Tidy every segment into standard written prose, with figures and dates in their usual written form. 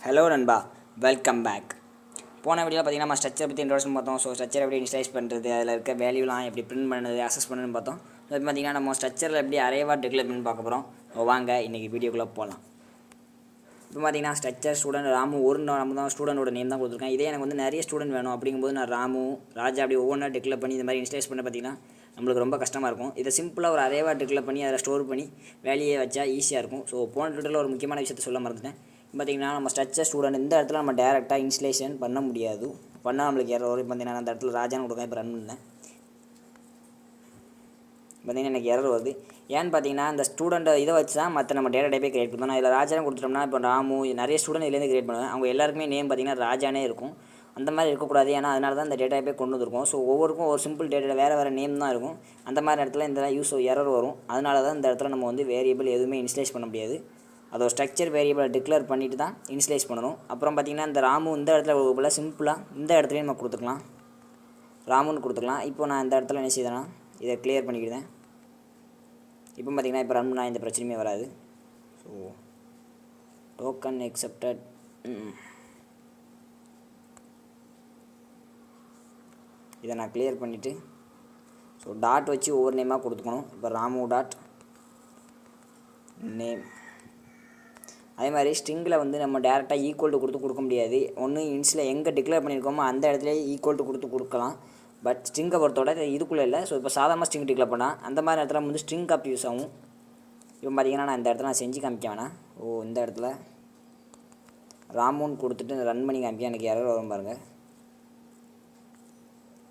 Hello நண்பா, welcome back. போன வீடியோவில் பார்த்தீங்கன்னா நம்ம ஸ்ட்ரக்சர் பற்றி இன்ட்ரோடக்ஷன் பார்த்தோம். ஸோ ஸ்ட்ரக்சர் எப்படி இனிஷியலைஸ் பண்ணுறது, அதில் இருக்க வேல்யூலாம் எப்படி பிரிண்ட் பண்ணுறது, அசஸ் பண்ணுறதுன்னு பார்த்தோம். ஸோ இப்போ பார்த்தீங்கன்னா நம்ம ஸ்ட்ரக்சரில் எப்படி அரேவாக டிக்ளேர் பண்ணி பார்க்க போகிறோம். வாங்க இன்றைக்கி வீடியோக்குள்ளே போகலாம். இப்போ பார்த்தீங்கன்னா ஸ்ட்ரக்சர் ஸ்டூடெண்ட் ராமு நம்ம தான் ஸ்டூடெண்டோட நேம் தான் கொடுத்துருக்கேன். இதே எனக்கு வந்து நிறைய ஸ்டூடெண்ட் வேணும் அப்படிங்கும்போது நான் ராமு ராஜா அப்படி ஒவ்வொன்றா டிக்ளேர் பண்ணி இந்த மாதிரி இனிஷியலைஸ் பண்ண பார்த்தீங்கன்னா நம்மளுக்கு ரொம்ப கஷ்டமாக இருக்கும். இதை சிம்பிளாக ஒரு அரேவாக டிக்ளேர் பண்ணி அதில் ஸ்டோர் பண்ணி வேலையை வச்சா ஈஸியாக இருக்கும். ஸோ போன வீடியோவில் ஒரு முக்கியமான விஷயத்தை சொல்ல மறந்துட்டேன். பார்த்திங்கன்னா நம்ம ஸ்ட்ரக்சர் ஸ்டூடெண்ட் இந்த இடத்துல நம்ம டேரெக்டாக இன்ஸ்டலேஷன் பண்ண முடியாது. பண்ணால் நம்மளுக்கு எரர் வரும். பார்த்தீங்கன்னா அந்த இடத்துல ராஜான்னு கொடுக்க இப்போ ரன் பண்ணேன். பார்த்திங்கன்னா எனக்கு எரர் வருது. ஏன்னு பார்த்தீங்கன்னா இந்த ஸ்டூடெண்ட்டை இதை வச்சு தான் மற்ற நம்ம டேட்டா டைப்பே கிரியேட் பண்ணோம். இதில் ராஜான்னு கொடுத்துட்டோம்னா இப்போ ராமு நிறைய ஸ்டூடெண்ட் இதுலேருந்து கிரியேட் பண்ணுவேன். அவங்க எல்லாருக்குமே நேம் பார்த்திங்கன்னா ராஜானே இருக்கும். அந்த மாதிரி இருக்கக்கூடாது. ஏன்னா அதனால தான் இந்த டேட்டா டைப்பே கொண்டு வந்திருக்கும். ஸோ ஒவ்வொருக்கும் ஒரு சிம்பிள் டேட்டா வேறு நேம் தான் இருக்கும். அந்த மாதிரி இடத்துல இந்த எரர் வரும். அதனால தான் இந்த இடத்துல நம்ம வந்து வேரியபிள் எதுவுமே இன்ஸ்டலேஸ் பண்ண முடியாது. அதோட ஸ்ட்ரக்சர் வேரியபிளை டிக்ளேர் பண்ணிவிட்டு தான் இனிஷியலைஸ் பண்ணணும். அப்புறம் பார்த்திங்கன்னா இந்த ராமு இந்த இடத்துல போல் சிம்பிளாக இந்த இடத்துலையும் நம்ம கொடுத்துக்கலாம், ராமுன்னு கொடுத்துக்கலாம். இப்போ நான் இந்த இடத்துல என்ன செய்தேன்னா இதை கிளியர் பண்ணிக்கிட்டேன். இப்போ பார்த்திங்கன்னா இப்போ ரன் பண்ணால் எந்த பிரச்சனையுமே வராது. So token exempted. இதை நான் கிளியர் பண்ணிவிட்டு ஸோ டாட் வச்சு ஒவ்வொரு நேமாக கொடுத்துக்கணும். இப்போ ராமு டாட் நேம். அதே மாதிரி ஸ்ட்ரிங்கில் வந்து நம்ம டேரெக்டாக ஈக்குவல் டு கொடுக்க முடியாது. ஒன்று இன்ஸில் எங்கே டிக்ளேர் பண்ணியிருக்கோமோ அந்த இடத்துல ஈக்குவல் டு கொடுக்கலாம். பட் ஸ்ட்ரிங்கை பொறுத்தோட இதுக்குள்ளே இல்லை. ஸோ இப்போ சாதாரண ஸ்ட்ரிங் டிக்ளேர் பண்ணால் அந்த மாதிரி இடத்துல வந்து ஸ்ட்ரிங் காப்பி யூஸ் ஆகும். இப்போ பார்த்திங்கன்னா நான் இந்த இடத்துல நான் செஞ்சு காமிக்க வேணாம். இந்த இடத்துல ராமுன்னு கொடுத்துட்டு ரன் பண்ணி காமிக்க எனக்கு எரர் வரும் பாருங்கள்.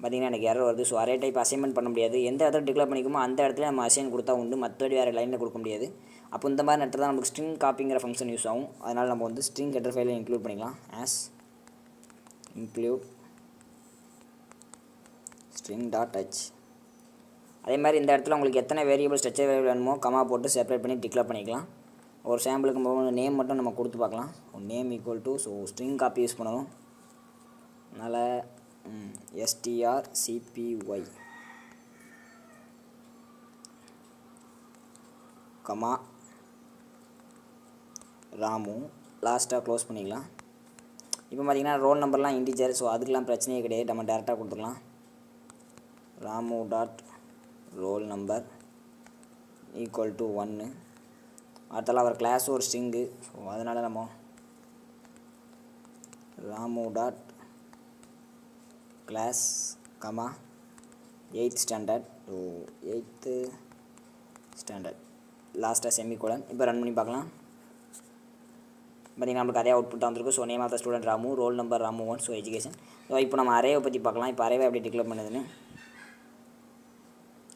பார்த்திங்கன்னா எனக்கு எரர் வருது. ஸோ அரே டைப் அசைன்மெண்ட் பண்ண முடியாது. எந்த இடத்துல டிக்ளேர் பண்ணிக்குமோ அந்த இடத்துல நம்ம அசைன் கொடுத்தா உண்டு. மற்றபடி வேறு லைனில் கொடுக்க முடியாது. அப்போ இந்த மாதிரி நேரத்தில் தான் நமக்கு ஸ்ட்ரிங் காப்பிங்கிற ஃபங்க்ஷன் யூஸ் ஆகும். அதனால் நம்ம வந்து ஸ்ட்ரிங் ஹெடர் ஃபைலை இன்க்ளூட் பண்ணிக்கலாம். As include string dot H. அதே மாதிரி இந்த இடத்துல உங்களுக்கு எத்தனை வேரியபிள் ஸ்ட்ரக்சர் வேரியபிள் வேணுமோ கமா போட்டு செப்பரேட் பண்ணி டிக்ளேர் பண்ணிக்கலாம். ஒரு சாம்பிளுக்கு நேம் மட்டும் நம்ம கொடுத்து பார்க்கலாம். Name equal to so string copy use பண்ணணும். அதனால் strcpy கமா ராமு லாஸ்ட்டாக க்ளோஸ் பண்ணிக்கலாம். இப்போ பார்த்திங்கன்னா ரோல் நம்பர்லாம் இன்டிஜர். ஸோ அதுக்கெலாம் பிரச்சனையே கிடையாது. நம்ம டேரெக்டாக கொடுத்துக்கலாம். Ramu dot roll number equal to 1. அடுத்தால அவர் கிளாஸ் ஒரு ஸ்ட்ரிங்கு. ஸோ அதனால் நம்ம Ramu dot class comma 8th standard. So 8th standard லாஸ்ட்டாக செமிகோலன். இப்போ ரன் பண்ணி பார்க்கலாம். பார்த்திங்கன்னா நம்மளுக்கு அதே அவுட்புட் தான் வந்திருக்கு. So name of the student Ramu, roll number Ramu 1. So education. So இப்போ நம்ம அரேவை பற்றி பார்க்கலாம். இப்போ அரேவை எப்படி டிக்ளேர் பண்ணுதுன்னு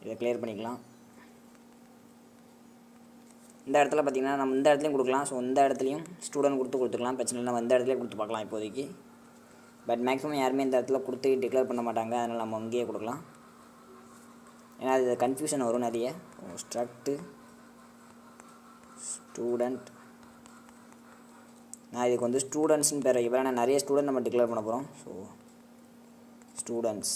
இதை கிளியர் பண்ணிக்கலாம். இந்த இடத்துல பார்த்திங்கன்னா நம்ம இந்த இடத்துலையும் கொடுக்கலாம். ஸோ இந்த இடத்துலையும் ஸ்டூடெண்ட் கொடுத்துக்கலாம். பிரச்சனை இல்லை. நம்ம இந்த இடத்துலையும் கொடுத்து பார்க்கலாம் இப்போதைக்கு. பட் மேக்ஸிமம் யாருமே இந்த இடத்துல கொடுத்து டிக்ளேர் பண்ண மாட்டாங்க. அதனால் நம்ம அங்கேயே கொடுக்கலாம். ஏன்னா அது கன்ஃபியூஷன் வரும் நிறைய. Struct student. நான் இதுக்கு வந்து ஸ்டூடெண்ட்ஸ்னு பேர் வைக்க போகிறேன். நிறைய ஸ்டூடெண்ட் நம்ம டிக்ளேர் பண்ண போகிறோம். So students.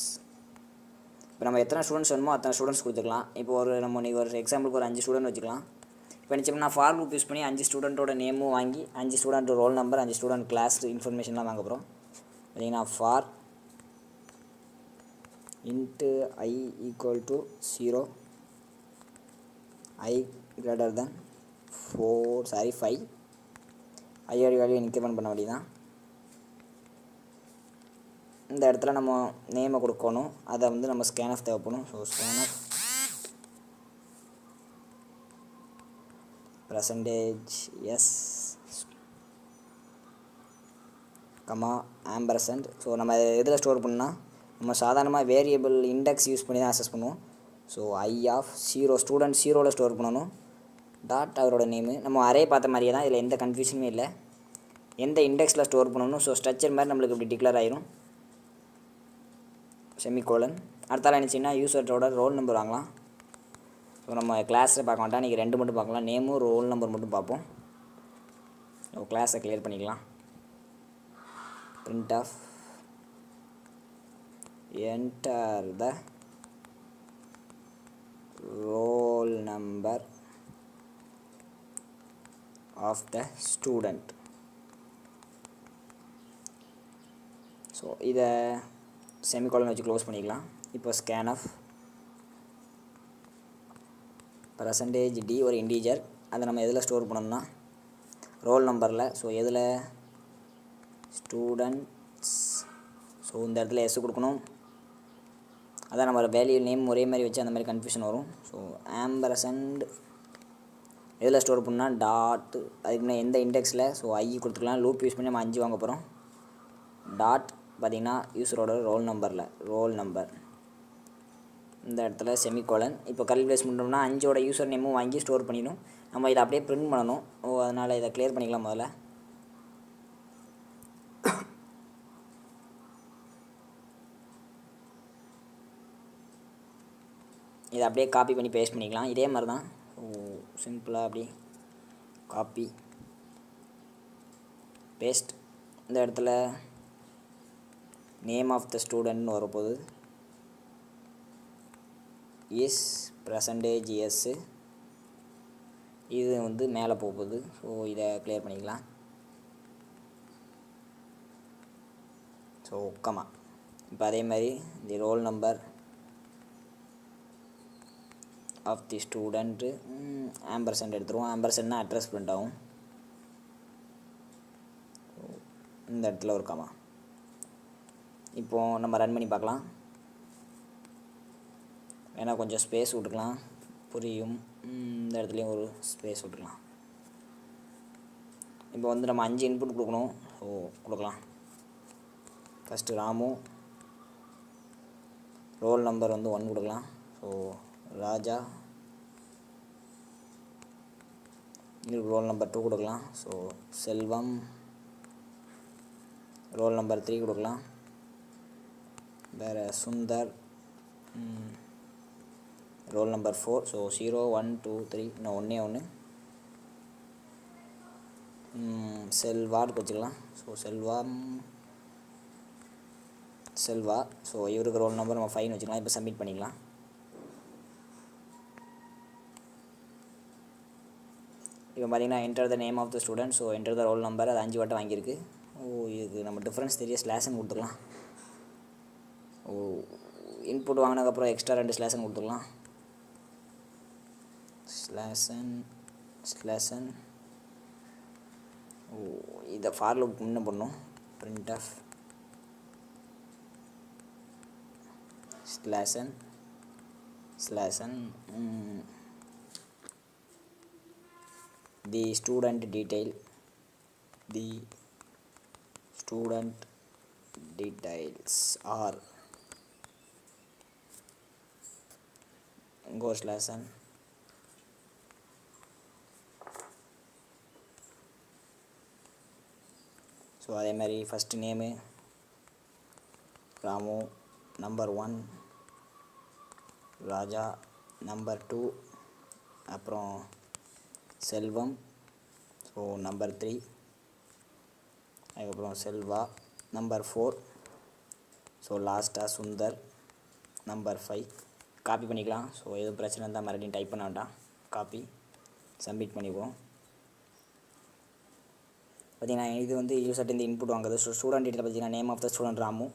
இப்போ நம்ம எத்தனை ஸ்டூடெண்ட்ஸ் வேணுமோ அத்தனை ஸ்டூடெண்ட்ஸ் கொடுத்துக்கலாம். இப்போ நம்ம இன்றைக்கி ஒரு எக்ஸாம்பிளுக்கு ஒரு 5 ஸ்டூடெண்ட் வச்சுக்கலாம். இப்போ நினச்சோம்னா நான் ஃபார் லூப் யூஸ் பண்ணி 5 ஸ்டூடெண்ட்டோட நேமும் வாங்கி 5 student roll number 5 student class இன்ஃபர்மேஷன்லாம் வாங்க போகிறோம். பார்த்தீங்கன்னா for int I equal to 0, I greater than 5. ஐயோட வேல்யூ இன்க்ரிமெண்ட் பண்ண வேண்டியதான். இந்த இடத்துல நம்ம நேமை கொடுக்கணும். அதை வந்து நம்ம ஸ்கேன்ஆஃப் தேவைப்படும். So scanf %s comma ampersand. So நம்ம எதில் ஸ்டோர் பண்ணால் நம்ம சாதாரணமாக வேரியபிள் இண்டெக்ஸ் யூஸ் பண்ணி தான் அக்சஸ் பண்ணுவோம். ஸோ I ஆஃப் 0 ஸ்டூடெண்ட் 0ல் ஸ்டோர் பண்ணணும். டாட் அவரோட நேமு. நம்ம அரே பார்த்த மாதிரியே தான். இதில் எந்த கன்ஃபியூஷனுமே இல்லை. எந்த இண்டெக்ஸில் ஸ்டோர் பண்ணணும். ஸோ ஸ்ட்ரக்சர் மாதிரி நம்மளுக்கு இப்படி டிக்ளேர் ஆயிரும். செமிகோலன். அடுத்தால நினச்சிங்கன்னா யூசரோட ரோல் நம்பர் வாங்கலாம். ஸோ நம்ம கிளாஸில் பார்க்க மாட்டோம். இன்றைக்கி 2 மட்டும் பார்க்கலாம். நேமும் ரோல் நம்பர் மட்டும் பார்ப்போம். ஸோ கிளாஸை கிளியர் பண்ணிக்கலாம். print of enter the roll number of the student. இதை செமிகோலன் வச்சு க்ளோஸ் பண்ணிக்கலாம். இப்போ ஸ்கேன்எஃப் %d ஒரு இன்டீஜர், அதை நம்ம எதில் ஸ்டோர் பண்ணோம்னா ரோல் நம்பரில். ஸோ எதில் ஸ்டூடெண்ட்ஸ். ஸோ இந்த இடத்துல எஸ் கொடுக்கணும். அதான் நம்ம வேல்யூ நேம் ஒரே மாதிரி வச்சு அந்த மாதிரி கன்ஃபியூஷன் வரும். ஸோ ஆம்பர்சண்ட் எதில் ஸ்டோர் பண்ணால் டாட், அதுக்குன்னா எந்த இண்டெக்ஸில். ஸோ ஐ கொடுத்துக்கலாம். லூப் யூஸ் பண்ணி நம்ம 5 வாங்க போகிறோம். டாட் பார்த்திங்கன்னா யூஸரோட ரோல் நம்பர் இந்த இடத்துல செமிகோலன். இப்போ கர்லி ப்ளேஸ் பண்ணோம்னா 5ஓட யூசர் நேமும் வாங்கி ஸ்டோர் பண்ணிடும். நம்ம இதை அப்படியே பிரிண்ட் பண்ணணும். அதனால் இதை கிளியர் பண்ணிக்கலாம். முதல்ல இதை அப்படியே காப்பி பண்ணி பேஸ்ட் பண்ணிக்கலாம். இதே மாதிரி தான் சிம்பிளாக அப்படி காப்பி பேஸ்ட். இந்த இடத்துல நேம் ஆஃப் த ஸ்டூடெண்ட்னு வரப்போகுது. இஸ் %s இது வந்து மேலே போகுது. ஸோ இதை கிளியர் பண்ணிக்கலாம். ஸோ கமா இப்போ அதே மாதிரி the roll number of the student ampersand எடுத்துருவோம். ஆம்பர்சண்ட்னா அட்ரஸ் பிரிண்ட் ஆகும். இந்த இடத்துல ஒரு கமா. இப்போது நம்ம ரன் பண்ணி பார்க்கலாம். ஏன்னா கொஞ்சம் ஸ்பேஸ் விட்டுக்கலாம், புரியும். இந்த இடத்துலையும் ஒரு ஸ்பேஸ் விட்டுக்கலாம். இப்போ வந்து நம்ம 5 இன்புட் கொடுக்கணும். ஸோ கொடுக்கலாம். ஃபஸ்ட்டு ராமு, ரோல் நம்பர் வந்து 1 கொடுக்கலாம். ஸோ ராஜா, ரோல் நம்பர் 2 கொடுக்கலாம். ஸோ செல்வம், ரோல் நம்பர் 3 கொடுக்கலாம். வேறு சுந்தர், ரோல் நம்பர் 4. ஸோ 0 1 2 3 இன்னும் ஒன்று செல்வான்னு வச்சுக்கலாம். ஸோ செல்வா. ஸோ இவருக்கு ரோல் நம்பர் நம்ம 5 வச்சுக்கலாம். இப்போ சப்மிட் பண்ணிக்கலாம். இப்போ பார்த்தீங்கன்னா enter the name of the student. So enter the roll number, அது 5 வாட்டம் வாங்கியிருக்கு. இதுக்கு நம்ம டிஃப்ரென்ஸ் தெரிய ஸ்லாஷன் கொடுத்துக்கலாம். இன்புட் வாங்கினதுக்கப்புறம் எக்ஸ்ட்ரா 2 ஸ்லாஷன் கொடுத்துக்கலாம். ஸ்லாஷன் இதை ஃபார் லூப் என்ன பண்ணும், print of slash n the student details are இங்கோ ஸ்லாஷன் ஸோ அதே மாதிரி first name Ramu, number 1 Raja, number 2 அப்புறம் செல்வம், ஸோ நம்பர் 3, அதுக்கப்புறம் செல்வா, நம்பர் 4, ஸோ லாஸ்ட்டாக சுந்தர், நம்பர் 5. காப்பி பண்ணிக்கலாம். ஸோ எதுவும் பிரச்சனை இருந்தால் மறுபடியும் டைப் பண்ண வேண்டாம். காப்பி சப்மிட் பண்ணிக்குவோம். பார்த்தீங்கன்னா இது வந்து யூசர்ட்டு இன்புட் வாங்குது. ஸோ ஸ்டூடெண்ட் டீட்டெயில் பார்த்தீங்கன்னா name of the student Ramu.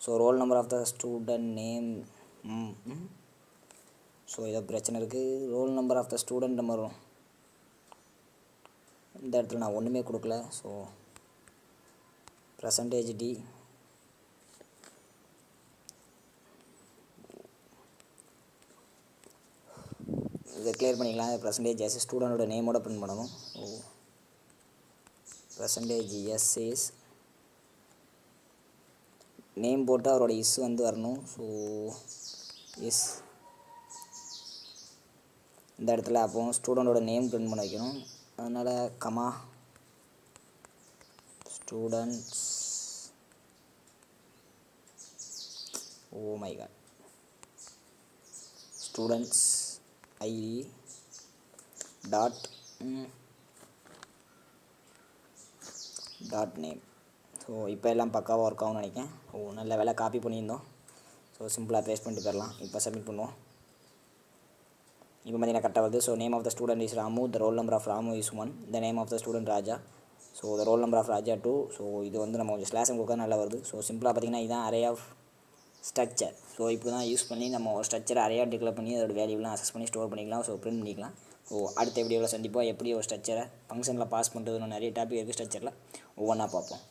So roll number of the student name. So ஏதோ பிரச்சனை இருக்குது. Roll number of the student number இந்த இடத்துல நான் ஒன்றுமே கொடுக்கல. ஸோ %d இதை கிளியர் பண்ணிக்கலாம். %s ஸ்டூடெண்டோட நேமோட பிரிண்ட் பண்ணணும். ஸோ %s இஸ் நேம் போட்டு அவரோட இஸ் வந்து வரணும். ஸோ இஸ் இந்த இடத்துல அப்போ ஸ்டூடெண்டோட நேம் பிரிண்ட் பண்ண வைக்கணும். அதனால் comma students, oh my god, students ID dot name. So இப்போ எல்லாம் பக்காவாக ஒர்க் ஆகும்னு நினைக்கிறேன். நல்ல வேலை காப்பி பண்ணியிருந்தோம். ஸோ சிம்பிளாக பேஸ்ட் பண்ணிட்டு போயிடலாம். இப்போ சப்மிட் பண்ணுவோம். இப்போ பார்த்தீங்கன்னா கரெக்டாக வருது. So name of the student is Ramu, the roll number of Ramu is 1, the name of the student Raja, so the roll number of Raja 2. So இது வந்து நம்ம கொஞ்சம் ஸ்லாஷம் கொடுக்க நல்லா வருது. ஸோ சிம்பிளாக பார்த்தீங்கன்னா இதுதான் அரே ஆஃப் ஸ்ட்ரக்சர். ஸோ இப்போ தான் யூஸ் பண்ணி நம்ம ஒரு ஸ்ட்ரக்சரை அரையாக டிக்ளேர் பண்ணி அதோட வேல்யூலாம் அசஸ் பண்ணி ஸ்டோர் பண்ணிக்கலாம். ஸோ பிரிண்ட் பண்ணிக்கலாம். ஸோ அடுத்த வீடியோவில் சந்திப்போம். எப்படி ஒரு ஸ்ட்ரக்சரை ஃபங்க்ஷனில் பாஸ் பண்ணுறதுன்னு நிறைய டாபிக் இருக்குது ஸ்ட்ரக்சரில் ஒவ்வொன்றா பார்ப்போம்.